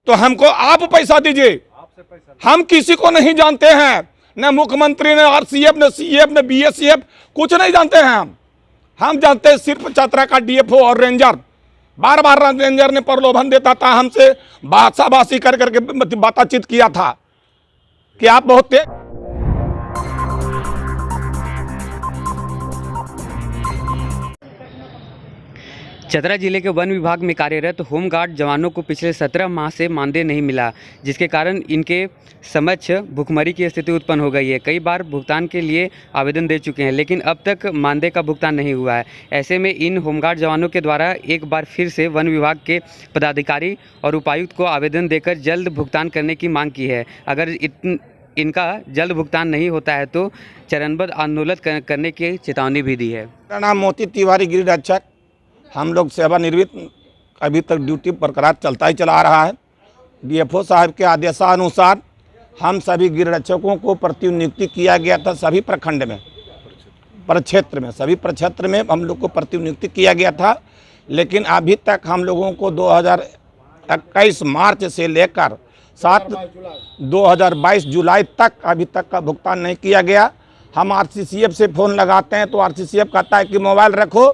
तो हमको आप पैसा दीजिए। हम किसी को नहीं जानते हैं, न मुख्यमंत्री, न आरसीएफ, न सीएफ, न बीएसएफ, कुछ नहीं जानते हैं हम जानते हैं सिर्फ चतरा का डीएफओ और रेंजर। बार बार रेंजर ने प्रलोभन देता था, हमसे बासाबासी कर करके बातचीत किया था कि आप बहुत तेज। चतरा जिले के वन विभाग में कार्यरत होमगार्ड जवानों को पिछले 17 माह से मानदेय नहीं मिला, जिसके कारण इनके समक्ष भुखमरी की स्थिति उत्पन्न हो गई है। कई बार भुगतान के लिए आवेदन दे चुके हैं, लेकिन अब तक मानदेय का भुगतान नहीं हुआ है। ऐसे में इन होमगार्ड जवानों के द्वारा एक बार फिर से वन विभाग के पदाधिकारी और उपायुक्त को आवेदन देकर जल्द भुगतान करने की मांग की है। अगर इनका जल्द भुगतान नहीं होता है तो चरणबद्ध आंदोलन करने की चेतावनी भी दी है। मेरा नाम मोती तिवारी, गृह रक्षक। हम लोग सेवानिवृत्त अभी तक ड्यूटी बरकरार चलता ही चला आ रहा है। डीएफओ साहब के आदेशानुसार हम सभी गृह रक्षकों को प्रतिनियुक्ति किया गया था। सभी प्रखंड में, प्रक्षेत्र में, सभी प्रक्षेत्र में हम लोग को प्रतिनियुक्ति किया गया था, लेकिन अभी तक हम लोगों को 2021 मार्च से लेकर 2022 जुलाई तक अभी तक का भुगतान नहीं किया गया। हम आरसीसीएफ से फ़ोन लगाते हैं तो आरसीसीएफ कहता है कि मोबाइल रखो,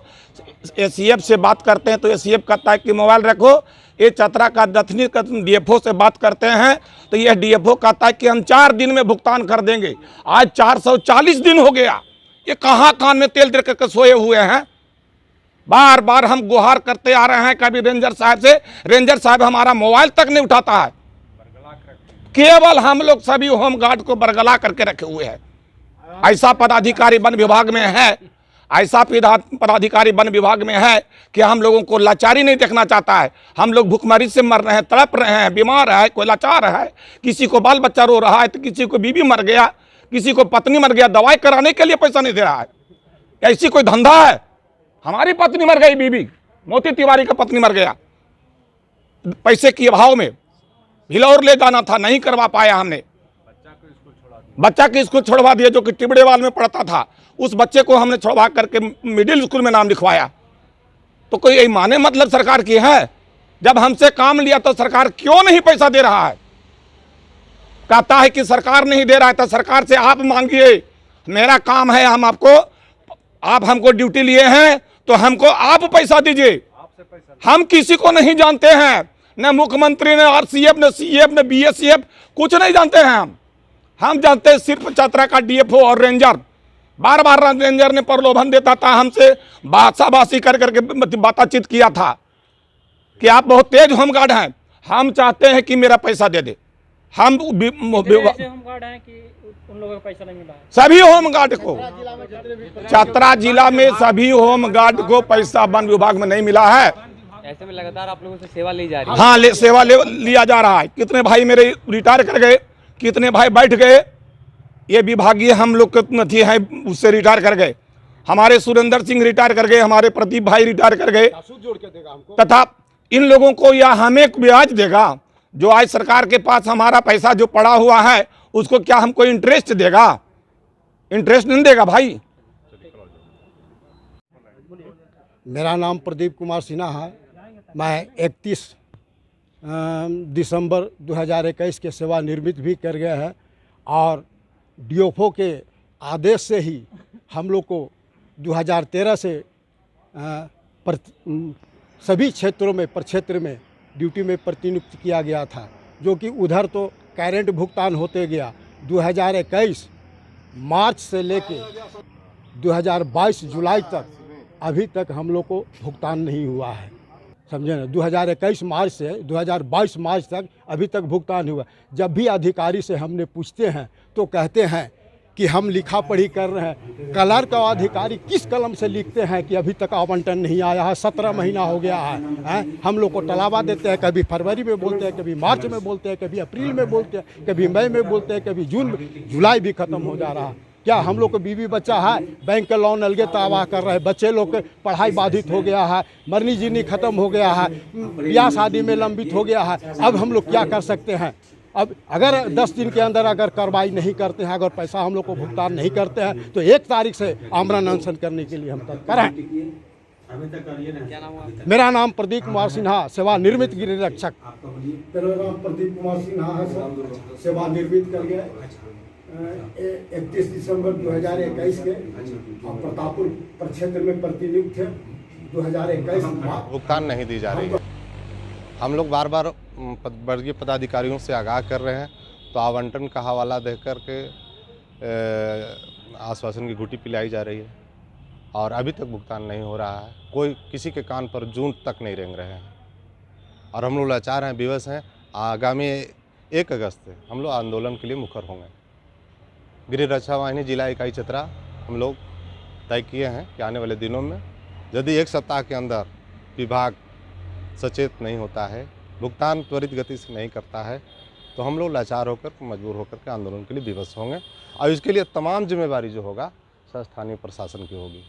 एसीएफ से बात करते हैं तो एसीएफ कहता है कि मोबाइल रखो। ये चतरा का दथनी डीएफओ से बात करते हैं तो यह डीएफओ कहता है कि हम 4 दिन में भुगतान कर देंगे। आज 440 दिन हो गया। ये कहाँ कान में तेल दे करके सोए हुए हैं। बार बार हम गुहार करते आ रहे हैं कभी रेंजर साहब से, रेंजर साहब हमारा मोबाइल तक नहीं उठाता है। केवल हम लोग सभी होमगार्ड को बरगला करके रखे हुए हैं। ऐसा पदाधिकारी वन विभाग में है, ऐसा पदाधिकारी वन विभाग में है कि हम लोगों को लाचारी नहीं देखना चाहता है। हम लोग भूखमरी से मर रहे हैं, तड़प रहे हैं, बीमार है, कोई लाचार है, किसी को बाल बच्चा रो रहा है तो किसी को बीवी मर गया, किसी को पत्नी मर गया, दवाई कराने के लिए पैसा नहीं दे रहा है। ऐसी कोई धंधा है? हमारी पत्नी मर गई, बीवी मोती तिवारी का पत्नी मर गया, पैसे के अभाव में भिलौर ले जाना था, नहीं करवा पाया हमने। बच्चा के स्कूल छोड़वा दिया जो कि टिबड़ेवाल में पढ़ता था, उस बच्चे को हमने छोड़वा करके मिडिल स्कूल में नाम लिखवाया। तो कोई यही माने मतलब सरकार की है? जब हमसे काम लिया तो सरकार क्यों नहीं पैसा दे रहा है? कहता है कि सरकार नहीं दे रहा है तो सरकार से आप मांगिए। मेरा काम है, हम आपको, आप हमको ड्यूटी लिए हैं तो हमको आप पैसा दीजिए। हम किसी को नहीं जानते हैं, न मुख्यमंत्री, न आरसीएफ, न सीएफ, न बीएसएफ, कुछ नहीं जानते हैं हम जानते हैं सिर्फ चतरा का डीएफओ और रेंजर। बार बार रेंजर ने प्रलोभन देता था, हमसे बासाबासी कर करके बातचीत किया था कि आप बहुत तेज होमगार्ड हैं, हम चाहते हैं कि मेरा पैसा दे दे। हम होमगार्ड हैं कि उन लोगों को पैसा नहीं मिला है? सभी होमगार्ड को, चतरा जिला में सभी होमगार्ड को पैसा वन विभाग में नहीं मिला है। ऐसे में लगातार आप लोगों से सेवा ली जा रही है। हाँ, सेवा लिया जा रहा है। कितने भाई मेरे रिटायर कर गए, कितने भाई बैठ गए। ये विभागीय हम लोग के हैं, उससे रिटायर कर गए। हमारे सुरेंद्र सिंह रिटायर कर गए, हमारे प्रदीप भाई रिटायर कर गए, तथा इन लोगों को या हमें ब्याज देगा जो आज सरकार के पास हमारा पैसा जो पड़ा हुआ है उसको क्या हमको इंटरेस्ट देगा? इंटरेस्ट नहीं देगा भाई। मेरा नाम प्रदीप कुमार सिन्हा है। मैं 31 दिसंबर 2021 के सेवानिवृत्त भी कर गए हैं और डीएफओ के आदेश से ही हम लोग को 2013 से सभी क्षेत्रों में, प्रक्षेत्र में ड्यूटी में प्रतिनियुक्त किया गया था, जो कि उधर तो करेंट भुगतान होते गया। 2021 मार्च से लेके 2022 जुलाई तक अभी तक हम लोग को भुगतान नहीं हुआ है, समझे ना। 2021 मार्च से 2022 मार्च तक अभी तक भुगतान हुआ। जब भी अधिकारी से हमने पूछते हैं तो कहते हैं कि हम लिखा पढ़ी कर रहे हैं। कलर का अधिकारी किस कलम से लिखते हैं कि अभी तक आवंटन नहीं आया है, 17 महीना हो गया है। हम लोग को टलावा देते हैं, कभी फरवरी में बोलते हैं, कभी मार्च में बोलते हैं, कभी अप्रैल में बोलते हैं, कभी मई में बोलते हैं, कभी जून में। जुलाई भी ख़त्म हो जा रहा है। क्या हम लोग को बीवी बच्चा है, बैंक का लोन अलगे तबाह कर रहे हैं, बच्चे लोग के पढ़ाई बाधित हो गया है, मरनी जीनी खत्म हो गया है, ब्याह शादी में लंबित हो गया है। अब हम लोग क्या कर सकते हैं? अब अगर 10 दिन के अंदर अगर कार्रवाई नहीं करते हैं, अगर पैसा हम लोग को भुगतान नहीं करते हैं तो 1 तारीख से आमरण अनशन करने के लिए हम तत्पर हैं। क्या नाम हुआ? मेरा नाम प्रदीप कुमार सिन्हा, सेवानिवृत्त गृह रक्षक। मेरा नाम प्रदीप कुमार सिन्हा है सर, सेवानिवृत्त कर गए 31 दिसंबर 2021 के और प्रतापपुर प्रक्षेत्र में प्रतिनियुक्त थे 2021 भुगतान नहीं दी जा रही है। हम लोग बार बार वर्गीय पदाधिकारियों से आगाह कर रहे हैं, तो आवंटन का हवाला दे करके आश्वासन की घुटी पिलाई जा रही है और अभी तक भुगतान नहीं हो रहा है। कोई किसी के कान पर जून तक नहीं रेंग रहे हैं और हम लोग लाचार हैं, विवश हैं। आगामी 1 अगस्त से हम लोग आंदोलन के लिए मुखर होंगे। गृह रक्षा वाहिनी जिला इकाई चतरा हम लोग तय किए हैं कि आने वाले दिनों में यदि 1 सप्ताह के अंदर विभाग सचेत नहीं होता है, भुगतान त्वरित गति से नहीं करता है, तो हम लोग लाचार होकर मजबूर होकर के आंदोलन के लिए विवश होंगे और इसके लिए तमाम जिम्मेवारी जो होगा स्थानीय प्रशासन की होगी।